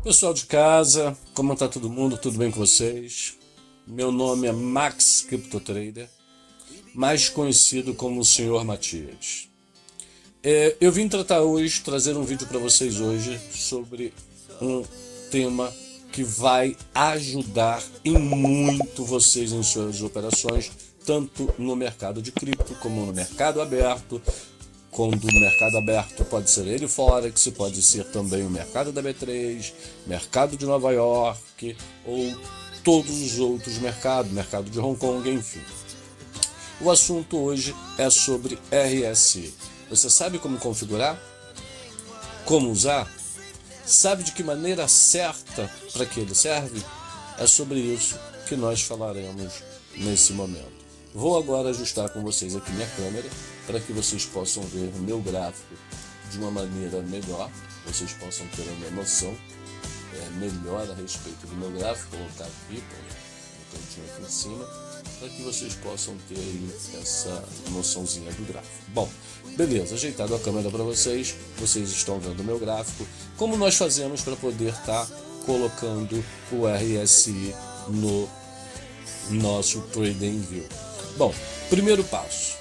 Pessoal de casa, como tá todo mundo? Tudo bem com vocês? Meu nome é Max CryptoTrader, mais conhecido como o Senhor Matias. Eu vim trazer um vídeo para vocês hoje sobre um tema que vai ajudar em muito vocês em suas operações, tanto no mercado de cripto como no mercado aberto. Quando o mercado aberto pode ser ele Forex, pode ser também o mercado da B3, mercado de Nova York ou todos os outros mercados, mercado de Hong Kong, enfim. O assunto hoje é sobre RSI. Você sabe como configurar? Como usar? Sabe de que maneira certa para que ele serve? É sobre isso que nós falaremos nesse momento. Vou agora ajustar com vocês aqui minha câmera para que vocês possam ver o meu gráfico de uma maneira melhor, vocês possam ter uma noção melhor a respeito do meu gráfico. Vou colocar aqui no cantinho aqui em cima, para que vocês possam ter aí essa noçãozinha do gráfico. Bom, beleza, ajeitado a câmera para vocês, vocês estão vendo o meu gráfico. Como nós fazemos para poder estar colocando o RSI no nosso TradingView? Bom, primeiro passo.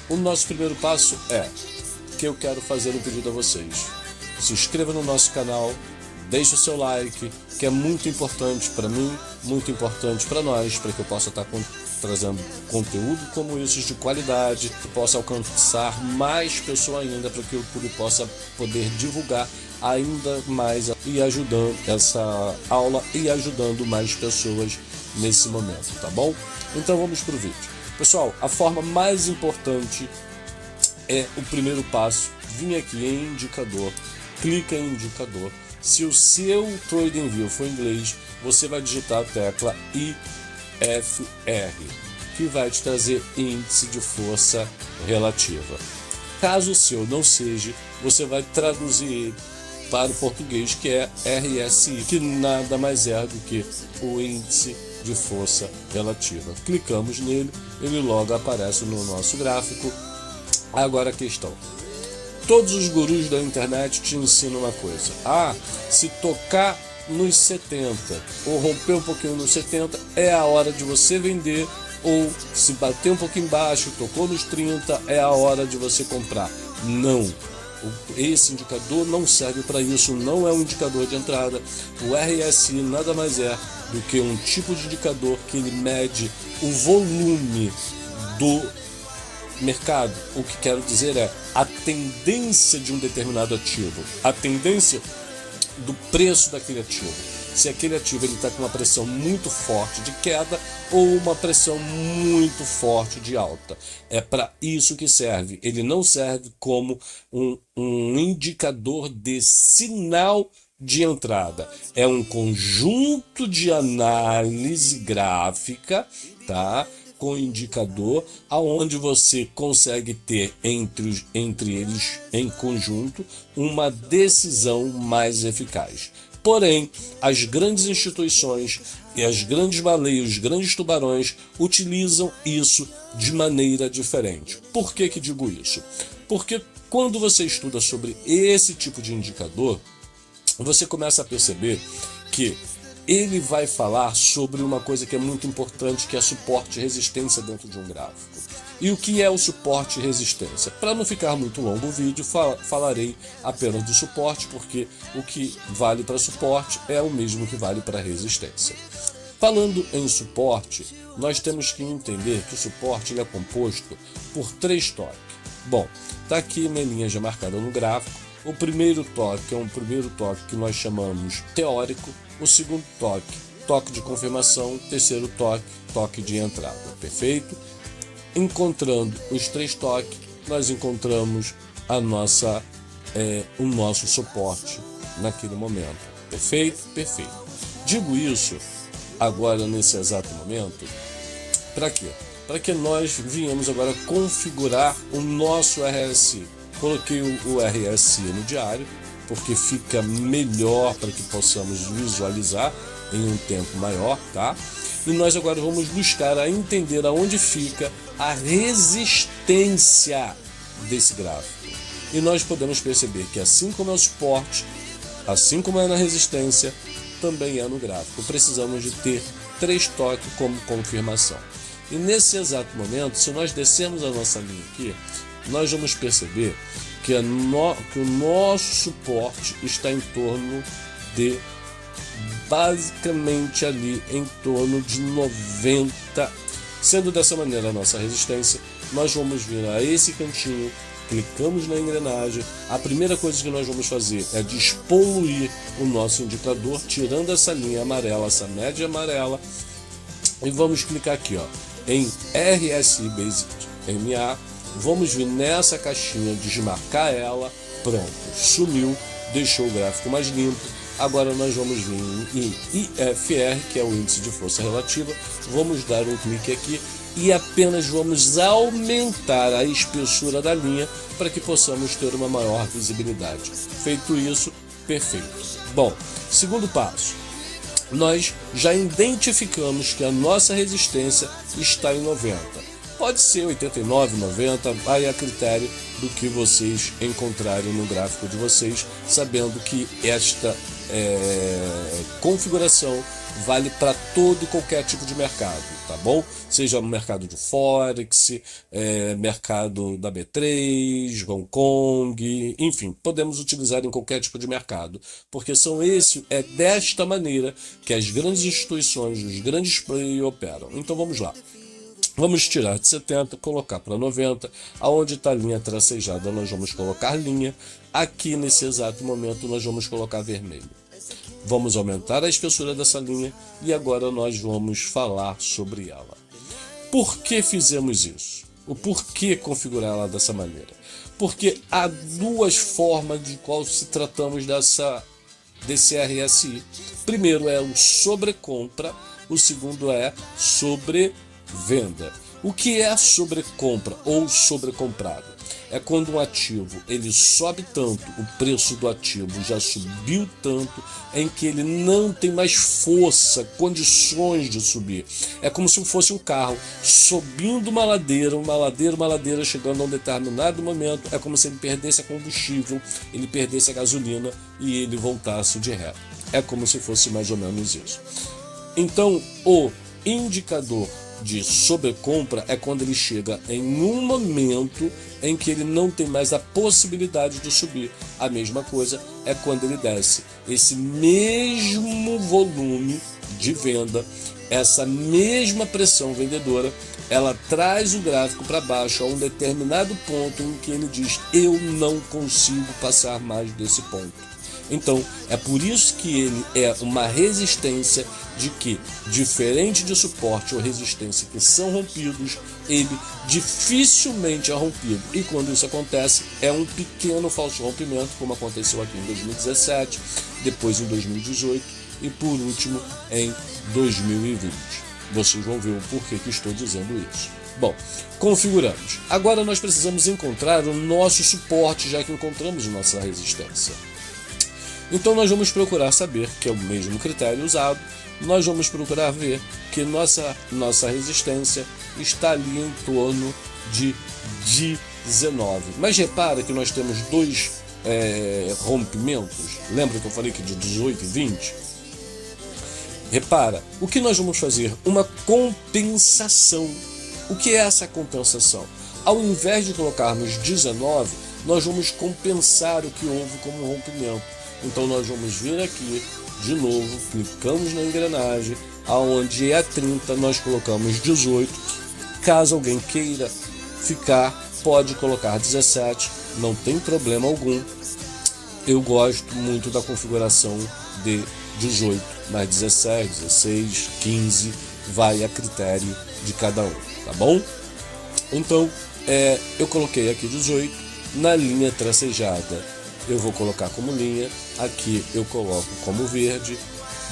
O nosso primeiro passo é que eu quero fazer um pedido a vocês. Se inscreva no nosso canal, deixe o seu like, que é muito importante para mim, muito importante para nós, para que eu possa estar trazendo conteúdo como esse de qualidade, que possa alcançar mais pessoas ainda, para que o YouTube possa poder divulgar ainda mais e ajudando essa aula e ajudando mais pessoas nesse momento, tá bom? Então vamos para o vídeo. Pessoal, a forma mais importante é o primeiro passo. Vim aqui em indicador, clica em indicador. Se o seu TradingView for em inglês, você vai digitar a tecla IFR, que vai te trazer índice de força relativa. Caso o seu não seja, você vai traduzir ele para o português, que é RSI, que nada mais é do que o índice de força relativa. Clicamos nele, ele logo aparece no nosso gráfico. Agora a questão: todos os gurus da internet te ensinam uma coisa: se tocar nos 70 ou romper um pouquinho nos 70 é a hora de você vender, ou se bater um pouquinho embaixo, tocou nos 30, é a hora de você comprar. Não, esse indicador não serve para isso, não é um indicador de entrada. O RSI nada mais é do que um tipo de indicador que ele mede o volume do mercado. O que quero dizer é a tendência de um determinado ativo, a tendência do preço daquele ativo. Se aquele ativo está com uma pressão muito forte de queda ou uma pressão muito forte de alta. É para isso que serve. Ele não serve como um indicador de sinal de entrada. É um conjunto de análise gráfica, tá? Com indicador, aonde você consegue ter entre eles em conjunto uma decisão mais eficaz. Porém, as grandes instituições e as grandes baleias, os grandes tubarões utilizam isso de maneira diferente. Por que digo isso? Porque quando você estuda sobre esse tipo de indicador, você começa a perceber que ele vai falar sobre uma coisa que é muito importante, que é suporte e resistência dentro de um gráfico. E o que é o suporte e resistência? Para não ficar muito longo o vídeo, falarei apenas do suporte, porque o que vale para suporte é o mesmo que vale para resistência. Falando em suporte, nós temos que entender que o suporte ele é composto por 3 toques. Bom, está aqui minha linha já marcada no gráfico. O primeiro toque é um primeiro toque que nós chamamos teórico. O segundo toque, toque de confirmação. O terceiro toque, toque de entrada. Perfeito? Encontrando os 3 toques, nós encontramos o nosso suporte naquele momento. Perfeito? Perfeito. Digo isso agora nesse exato momento, para quê? Para que nós venhamos agora configurar o nosso RSI. Coloquei o RSI no diário, porque fica melhor para que possamos visualizar em um tempo maior, tá? E nós agora vamos buscar a entender aonde fica a resistência desse gráfico. E nós podemos perceber que, assim como é o suporte, Assim como é na resistência, também é no gráfico. Precisamos de ter 3 toques como confirmação. E nesse exato momento, se nós descermos a nossa linha aqui, nós vamos perceber que o nosso suporte está em torno de, basicamente ali, em torno de 90. Sendo dessa maneira a nossa resistência, nós vamos vir a esse cantinho, clicamos na engrenagem. A primeira coisa que nós vamos fazer é despoluir o nosso indicador, tirando essa linha amarela, essa média amarela, e vamos clicar aqui, ó, em RSI Basic MA. Vamos vir nessa caixinha, desmarcar ela, pronto, sumiu, deixou o gráfico mais limpo. Agora nós vamos vir em IFR, que é o índice de força relativa, vamos dar um clique aqui e apenas vamos aumentar a espessura da linha para que possamos ter uma maior visibilidade. Feito isso, perfeito. Bom, segundo passo, nós já identificamos que a nossa resistência está em 90. Pode ser 89, 90, vai a critério do que vocês encontrarem no gráfico de vocês, sabendo que esta configuração vale para todo e qualquer tipo de mercado, tá bom? Seja o mercado de Forex, mercado da B3, Hong Kong, enfim, podemos utilizar em qualquer tipo de mercado, porque é desta maneira que as grandes instituições, os grandes players operam. Então vamos lá. Vamos tirar de 70, colocar para 90, aonde está a linha tracejada nós vamos colocar linha, aqui nesse exato momento nós vamos colocar vermelho. Vamos aumentar a espessura dessa linha e agora nós vamos falar sobre ela. Por que fizemos isso? O porquê configurar ela dessa maneira? Porque há 2 formas de qual se tratamos desse RSI. Primeiro é o sobrecompra, o segundo é sobrevenda. O que é sobrecompra ou sobrecomprado? É quando um ativo ele sobe tanto, o preço do ativo já subiu tanto, em que ele não tem mais força, condições de subir. É como se fosse um carro subindo uma ladeira, chegando a um determinado momento, é como se ele perdesse a combustível, ele perdesse a gasolina e ele voltasse de ré. É como se fosse mais ou menos isso. Então, o indicador de sobrecompra é quando ele chega em um momento em que ele não tem mais a possibilidade de subir. A mesma coisa é quando ele desce. Esse mesmo volume de venda, essa mesma pressão vendedora, ela traz o gráfico para baixo a um determinado ponto em que ele diz: eu não consigo passar mais desse ponto. Então, é por isso que ele é uma resistência de que, diferente de suporte ou resistência que são rompidos, ele dificilmente é rompido. E quando isso acontece, é um pequeno falso rompimento, como aconteceu aqui em 2017, depois em 2018 e por último em 2020. Vocês vão ver o porquê que estou dizendo isso. Bom, configuramos. Agora nós precisamos encontrar o nosso suporte, já que encontramos nossa resistência. Então nós vamos procurar saber, que é o mesmo critério usado, nós vamos procurar ver que nossa resistência está ali em torno de 19. Mas repara que nós temos 2 rompimentos, lembra que eu falei que de 18 e 20? Repara, o que nós vamos fazer? Uma compensação. O que é essa compensação? Ao invés de colocarmos 19, nós vamos compensar o que houve como rompimento. Então nós vamos vir aqui, de novo, clicamos na engrenagem, aonde é 30, nós colocamos 18. Caso alguém queira ficar, pode colocar 17, não tem problema algum. Eu gosto muito da configuração de 18, mas 17, 16, 15, vai a critério de cada um, tá bom? Então, eu coloquei aqui 18, na linha tracejada eu vou colocar como linha, aqui eu coloco como verde,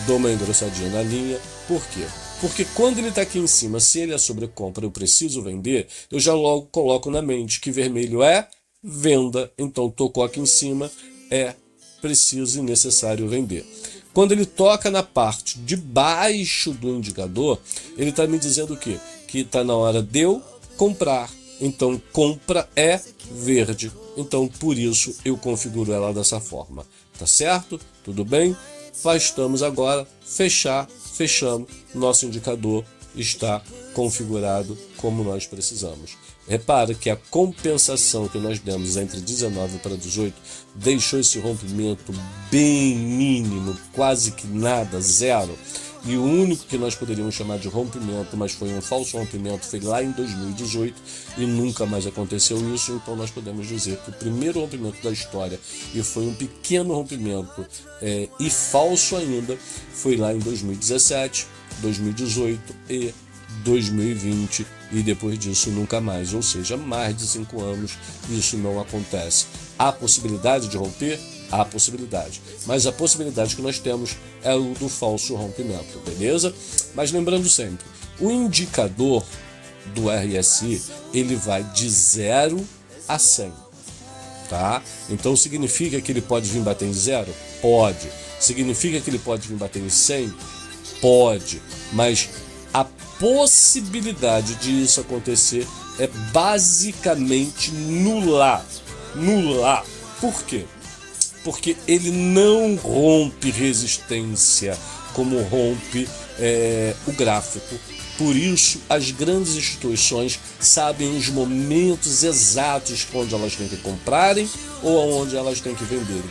dou uma engrossadinha na linha. Por quê? Porque quando ele está aqui em cima, se ele é sobrecompra, eu preciso vender, eu já logo coloco na mente que vermelho é venda, então tocou aqui em cima, é preciso e necessário vender. Quando ele toca na parte de baixo do indicador, ele está me dizendo o quê? Que está na hora de eu comprar. então compra é verde. Então por isso eu configuro ela dessa forma. Tá certo? Tudo bem? Bastamos agora fechamos. Nosso indicador está configurado como nós precisamos. Repara que a compensação que nós demos entre 19 para 18 deixou esse rompimento bem mínimo, quase que nada, zero. E o único que nós poderíamos chamar de rompimento, mas foi um falso rompimento, foi lá em 2018 e nunca mais aconteceu isso. Então nós podemos dizer que o primeiro rompimento da história, e foi um pequeno rompimento e falso ainda, foi lá em 2017, 2018 e 2020, e depois disso nunca mais, ou seja, mais de 5 anos isso não acontece. Há possibilidade de romper? Há possibilidade, mas a possibilidade que nós temos é o do falso rompimento, beleza? Mas lembrando sempre, o indicador do RSI, ele vai de 0 a 100, tá? Então significa que ele pode vir bater em 0? Pode. Significa que ele pode vir bater em 100? Pode, mas a possibilidade de isso acontecer é basicamente nula. Nula. Por quê? Porque ele não rompe resistência como rompe o gráfico. Por isso, as grandes instituições sabem os momentos exatos onde elas têm que comprarem ou onde elas têm que venderem.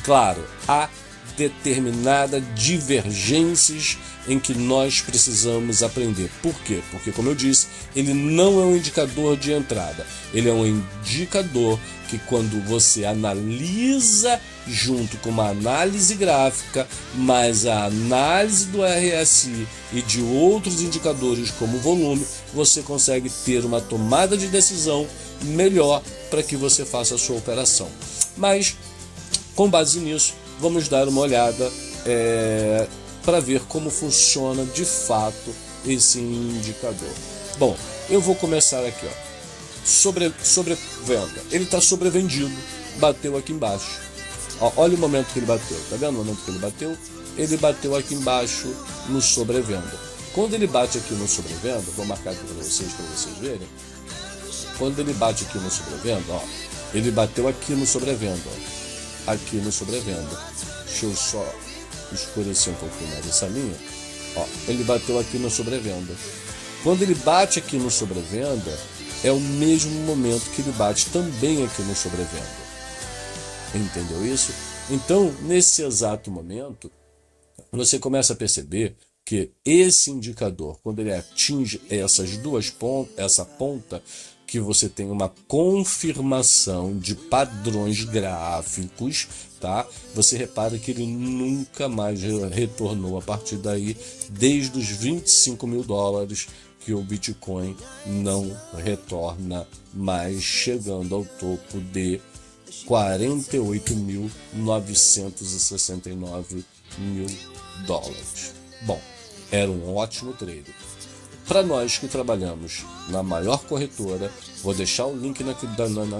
Claro, há determinadas divergências em que nós precisamos aprender. Por quê? Porque, como eu disse, ele não é um indicador de entrada. Ele é um indicador que, quando você analisa junto com uma análise gráfica, mais a análise do RSI e de outros indicadores como volume, você consegue ter uma tomada de decisão melhor para que você faça a sua operação. Mas, com base nisso, vamos dar uma olhada para ver como funciona de fato esse indicador. Bom, eu vou começar aqui, ó. Sobrevenda. Ele está sobrevendido, bateu aqui embaixo. Ó, olha o momento que ele bateu, tá vendo o momento que ele bateu? Ele bateu aqui embaixo no sobrevenda. Quando ele bate aqui no sobrevenda, vou marcar aqui para vocês verem. Quando ele bate aqui no sobrevenda, ó, ele bateu aqui no sobrevenda, ó. Aqui no sobrevenda. Deixa eu só escurecer um pouquinho mais essa linha. Ó, ele bateu aqui no sobrevenda. Quando ele bate aqui no sobrevenda, é o mesmo momento que ele bate também aqui no sobrevenda. Entendeu isso? Então, nesse exato momento, você começa a perceber que esse indicador, quando ele atinge essas duas pontas, essa ponta, que você tem uma confirmação de padrões gráficos, tá? Você repara que ele nunca mais retornou a partir daí, desde os 25 mil dólares, que o Bitcoin não retorna mais, chegando ao topo de 48.969 mil dólares. Bom, era um ótimo trade. Para nós que trabalhamos na maior corretora, vou deixar o link na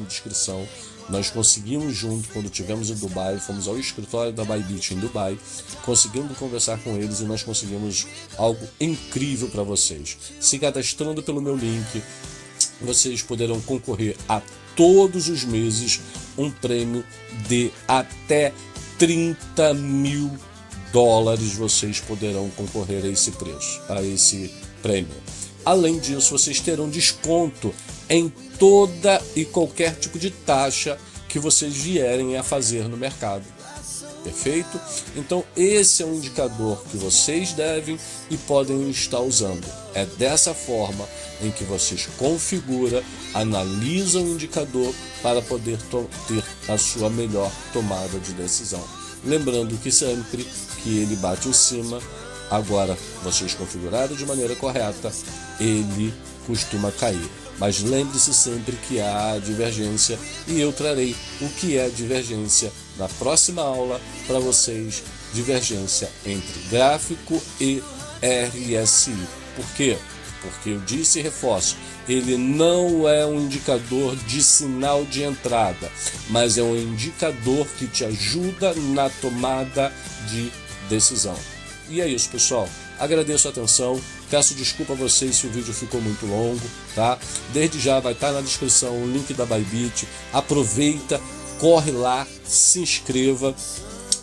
descrição. Nós conseguimos junto, quando estivemos em Dubai, fomos ao escritório da Bybit em Dubai, conseguimos conversar com eles e nós conseguimos algo incrível para vocês. Se cadastrando pelo meu link, vocês poderão concorrer a todos os meses um prêmio de até 30 mil dólares. Vocês poderão concorrer a esse preço, a esse prêmio. Além disso, vocês terão desconto em toda e qualquer tipo de taxa que vocês vierem a fazer no mercado. Perfeito? Então esse é um indicador que vocês devem e podem estar usando. É dessa forma em que vocês configuram, analisam o indicador para poder ter a sua melhor tomada de decisão. Lembrando que sempre que ele bate em cima, agora vocês configuraram de maneira correta, ele costuma cair. Mas lembre-se sempre que há divergência e eu trarei o que é divergência na próxima aula para vocês. Divergência entre gráfico e RSI. Por quê? Porque eu disse e reforço, ele não é um indicador de sinal de entrada, mas é um indicador que te ajuda na tomada de decisão. E é isso, pessoal. Agradeço a atenção, peço desculpa a vocês se o vídeo ficou muito longo, tá? Desde já vai estar na descrição o link da Bybit. Aproveita, corre lá, se inscreva,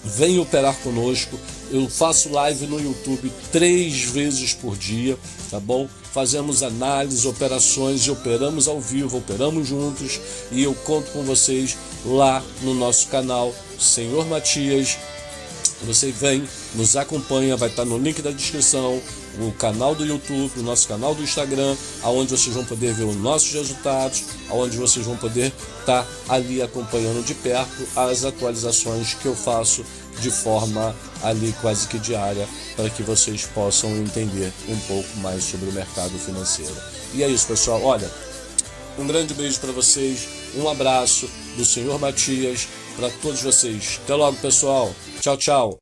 vem operar conosco. Eu faço live no YouTube 3 vezes por dia, tá bom? Fazemos análises, operações e operamos ao vivo, operamos juntos, e eu conto com vocês lá no nosso canal Senhor Matias. Você vem, nos acompanha, vai estar no link da descrição, o canal do YouTube, o nosso canal do Instagram, aonde vocês vão poder ver os nossos resultados, aonde vocês vão poder estar ali acompanhando de perto as atualizações que eu faço de forma ali quase que diária, para que vocês possam entender um pouco mais sobre o mercado financeiro. E é isso, pessoal. Olha, um grande beijo para vocês, um abraço do Senhor Matias para todos vocês. Até logo, pessoal. Tchau, tchau.